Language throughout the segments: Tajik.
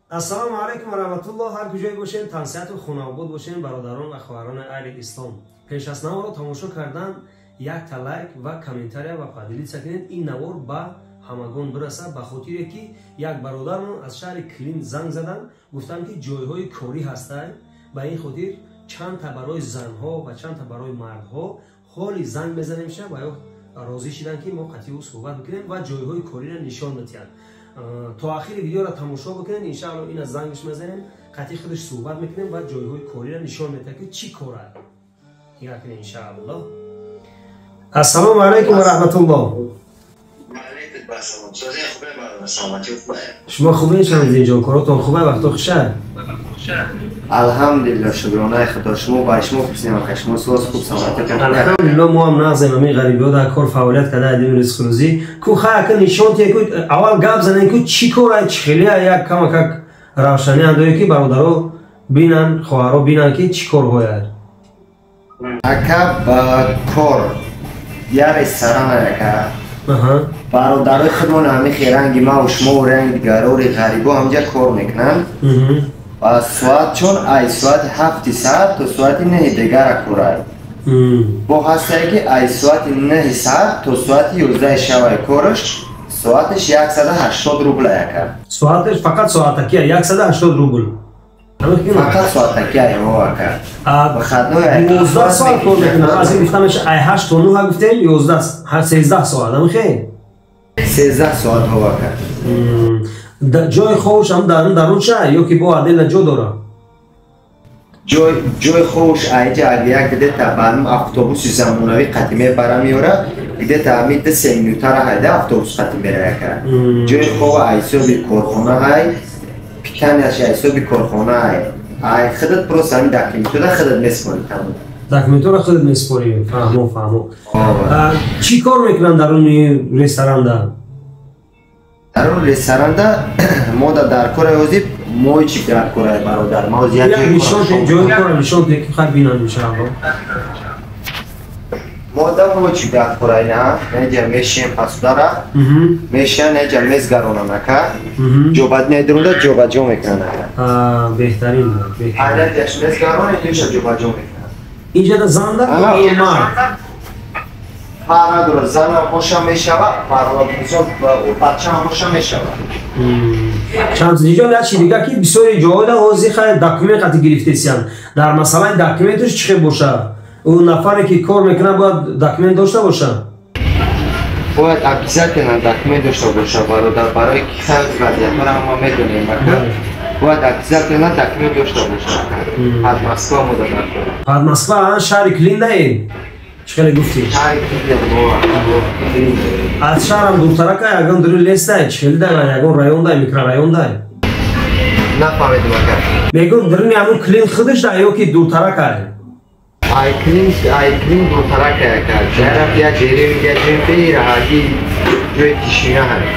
Ассалому алайкум ва раҳматуллоҳ. Ҳар куҷое бошем, тавсияту хунобод бошем, бародарон ва хоҳарони аҳли ислом. Пеш аз наворо тамошо кардан, якта лайк ва комментария ва падилица кунед. Ин навор ба ҳамагон бираса, ба хотире ки як бародармон аз шаҳри Клин занг задан, гуфтанд ки ҷойҳои корӣ ҳастанд. Ба ин хотир чандта барои занҳо ва чандта барои мардҳо ҳоли занг мезанем ва ё розӣ шиданд ки мо қатъиу суҳбат бикунем ва ҷойҳои кориро нишон доданд. То ахири видеоро тамошо бикунед, иншаалло ин аз зангш мезанем, қатъи худаш суҳбат мекунем ва ҷойҳои кориро нишон медиҳад ки чӣ кор аст. Нигаҳ кунед иншаалло. Ассалому алайкум ва раҳматуллоҳ. шумо хубед шамидин ҷон, коротон хуб, вақтон хуша? Алҳамдулиллаҳ, шукронаи Худо. Шумо ба шумо хусем, шумо соз хуб саломататон. Алҳамдулиллаҳ, мо ҳам нағзем ҳамин ғарибиҳо дар кор фаъолият карда адим ризқрӯзӣ. Ку хаяка нишон тие ку аввал гап занем ку чӣ кор аст, чӣ хеле як камакак равшани андое ки бародаро бинанд, хоҳаро бинанд ки чӣ корҳо аст. Ака ба кор я ресторан ака. бародарои худмон ҳамин ранги ма ва шумо ранги дигарори ғарибо ҳамҷа кор мекунанд. Ба соат чон ай соати 7 саат то соати 9 дигара корад. Бо ҳастае ки ай соати 9 саат то соати 11 шавай кораш соатиш 180 рубл ака. Соатиш фақат соатаки 180 рубл. Фақат соатаки ҳо ака. Ба хаднои 11 соат кор мекунад. Аз ин гуфтамеш ай 8 то 9 гуфтем 11 13 соат амхе. 13 соат ҳо ака. ҷои ховуш ҳам дарун ша ё ки бо адела ҷо дора? ҷои ховуш айҷа аги як гидета баъдим автобуси замонави қатъи мебара меёра, гидета ҳамин 2-3 минутара ҳайда автобус қатъи мера яка. ҷои хова ай ҳисоби корхона ҳай, питаняш ай ҳисоби корхона ҳай. Ай худат просто ҳамин документора худат меспорӣ тамом. Документора худат меспорӣ. Фаҳмо. Чӣ кор мекунанд дар он ресторанда? Дар он ресторанда мо дар кори ҳозир мо чӣ дар кори бародар мо зиёд ҷои кора нишон дед ки хай бинанд иншаалло. мо дар мо чӣ дар кори на неҷа мешем пасудара меша неҷа мезгаронам ака ҷобад недирунда ҷобаҷо мекунанд ака. Беҳтарин неҷаш мезгарони неҷа ҷобаҷо мекунанд. Инҷа да занда мард фарҳадро зана боша мешавад, фарҳадро бача боша мешавад. Шамсидинҷон як чиз дигар ки бисёри ҷойҳода ҳозир хай документ қатъи гирифтесиянд. Дар масъалаи документаш чӣ хел боша? Ӯ нафаре ки кор мекунад бояд документ дошта боша? Бояд обязательно документ дошта боша бародар, барои ки хай вазъиятҳоро ҳама медонем ака. Бояд обязательно документ дошта боша. Пад Москва мода дар кора. Пад Москва шаҳри Клиндаед? Чӣ хеле гуфтӣ? Аз шаҳрам дуртарака ягон дури лестай? Чӣ хеле дар ягон райондай, микрорайондай? Нафаҳмидам ака. Мегӯм дури ҳамун Клин худаш дар ё ки дуртаракай? Ай Клин дуртарака ака. Ҷараф як деревия бераҳатӣ ҷои тишина ҳаст.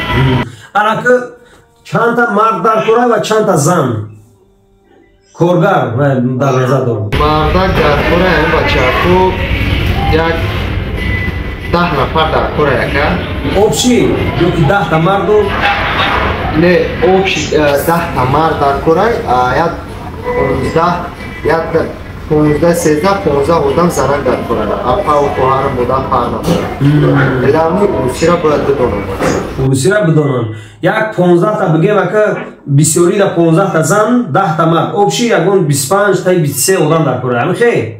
Анака чандта мард дар кора ва чандта зан? Коргар дар назар дорам. Мардак дар кора ҳам бачаҳо як 10 нафар дар кора яка. Обши ё ки 10 та марду? Не, обши 10 та мард дар кора, як 15 одам занак дар кора. Апа ва хоҳарам будам пар нафар. Илами урусиро бояд бидонам. Урусиро бидонам. Як 15 та бигем ака бисёри да 15 та зан, 10 та мард. Обши ягон 25 та 23 одам дар кора. Амхе?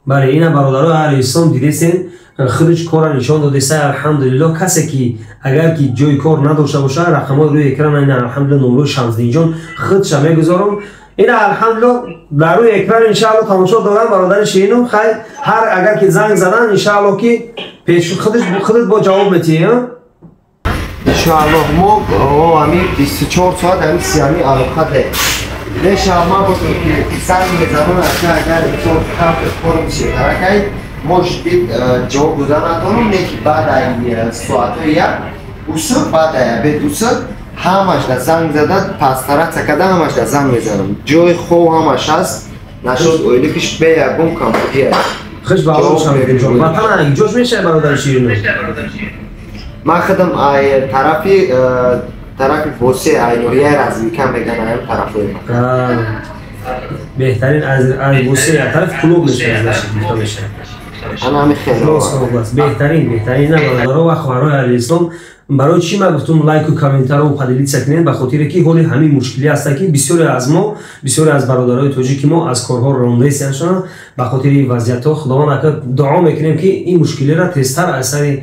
Бале, ина бародарои аҳли ислом дидесен, худаш кора нишон додеса. алҳамдулиллоҳ, касе ки агар ки ҷои кор надошта боша, рақамҳои рӯи экран ина алҳамдулиллоҳ номрои Шамсидинҷон худша мегузорам. ина алҳамдулиллоҳ дар рӯи экран иншааллоҳ тамошо додан бародари ширину. Хай ҳар агар ки занг задан иншааллоҳ ки пеш худат бо ҷавоб метиҳӣ. иншааллоҳ мо ҳамин 24 соат ҳамин сиҳамин алоқат е. Леша ма бошем ки санг мезанон ака агар инсон камп кор мешавад, мош бит ҷавоб додан натонам, не ки баъд ай соатҳои як усур баъд ай абед усур ҳамаш да занг зада пастараца када ҳамаш да занг мезанам. ҷои хов ҳамаш ҳаст, нашод оиликиш бе ягон кампуди аст. Хиш баъдо Шамсидинҷон. Ватан ҷош мешавад бародари ширину? Ман худам ай тарафи طرف وسه عینوریه را از یکم میگن هم طرفوی ما بهترین از وسه طرف کلوب میشه انا همین خیلی بهترین برادرها و خواهرای اهل اسلام برای چی من گفتم لایک و کامنت رو پادلیت کنین به خاطر که حالی همین مشکلی هست که بسیاری از ما بسیاری از برادرای توجیکی ما از کارها رانده سیانشان به خاطر وضعیت ها خداوند دعا میکنیم که این مشکلی را تستر از سر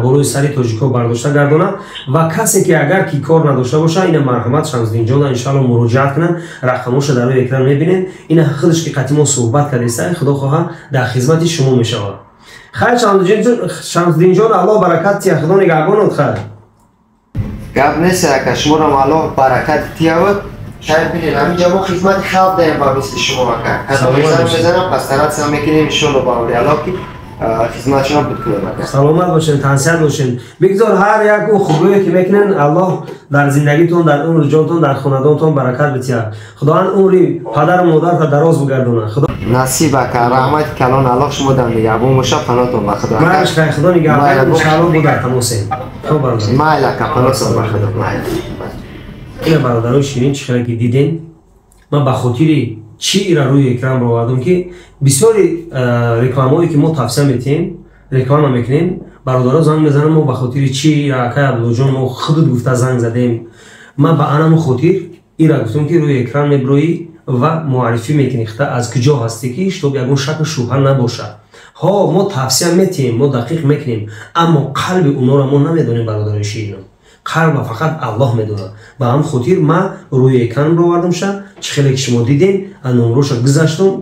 بالای سر توجیکا برداشته گردونه و کسی که اگر کی کار نداشته باشه این مرحمت شمسدین جان ان شاء الله مراجعه کنن رقمش در روی اکران میبینین این خودش که قدیم صحبت کرده خدا خواه در خدمت شما میشه خیر شمسدین جان الله برکت تیا خدا نگهبانت خیر گپ نیست که شما را الله برکت تیا و شاید بینید همینجا ما خدمت خلق داریم با مثل شما کار میزنم پس طرف هم میکنیم ان شاء الله با الله که خدمت شما بکنم سلامت باشین تنسیت باشین بگذار هر یک خوبی که میکنن الله در زندگیتون در عمر جانتون در خاندانتون برکت بتیا خداوند عمری پدر و مادر تا دراز بگردونه خدا نصیب که رحمت کلان الله شما در نگهبان باشه پناهتون به خدا ماش خدا نگهبان ان شاء الله بود تموسین خب برادر مایلا که پناهتون به خدا این برادرای شیرین چقدر که دیدین من به خاطر چی را روی اکران آوردم که بسیاری رکلامایی که ما توصیه میتیم رکلام میکنیم برادرها زنگ میزنن ما به خاطر چی را که عبدالجان ما خود گفته زنگ زدیم من به انم خاطر این را گفتم که روی اکران میبروی و معرفی میکنی از کجا هستی که اشتوب یکون شک و شبهه نباشه ها ما توصیه میتیم ما دقیق میکنیم اما قلب اونا را ما نمیدونیم برادرای شیرین قلب فقط الله میدونه با هم خاطر ما روی اکران رو آوردم شد چه خیلی شما دیدین نمروش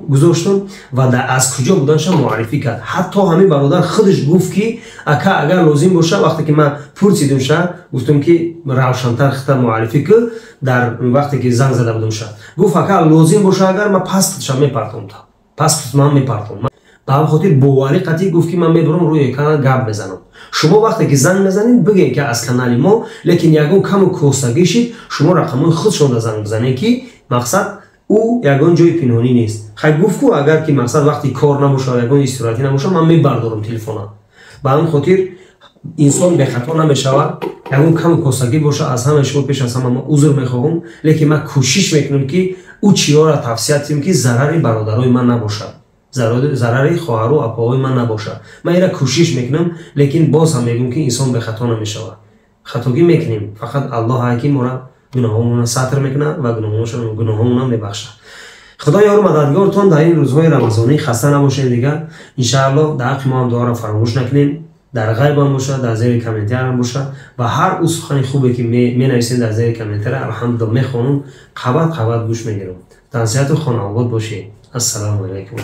گذاشتم و در از کجا بودنش معرفی کرد حتی همین برادر خودش گفت که اگر لازم باشه وقتی که من پرسیدم شد گفتم که روشن‌تر خطا معرفی که در وقتی که زنگ زده بودم شد گفت اگر لازم باشه اگر من پاسپورتش میپرتم تا پاسپورت من میپرتم به هم خاطر باوری قطعی گفت که من میبرم روی کانال گپ بزنم شما وقتی که زنگ بزنید بگین که از کانال ما لیکن یگون کم کوستگی شید شما رقمای خودشون را زنگ بزنید که مقصد او یگون جای پنهانی نیست خیلی گفت که اگر که مقصد وقتی کار نباشه یگون استراحتی نباشه من میبردارم تلفن به هم خاطر انسان به خطا نمیشود یگون کم کوستگی باشه از همه شما پیش از همه ما عذر میخواهم لیکن من کوشش میکنم که او چیا را توصیه کنم که ضرری برادرای من نباشه ضرری خواهر و اپاهای من نباشه من اینا کوشش میکنم لیکن باز هم میگم که انسان به خطا نمیشود خطاگی میکنیم فقط الله حکیم ما را گناهامون ستر میکنه و گناهامون میبخشه خدا یار مددگارتون در این روزهای رمضانی خسته نباشین دیگه ان شاء الله در حق ما هم دعا را فراموش نکنیم در غیب هم باشه در زیر کامنتر هم باشه و هر او سخن خوبی که می نویسین در زیر کامنتر الحمدلله میخونم خبر گوش میگیرم تنسیت و خانواده باشید السلام علیکم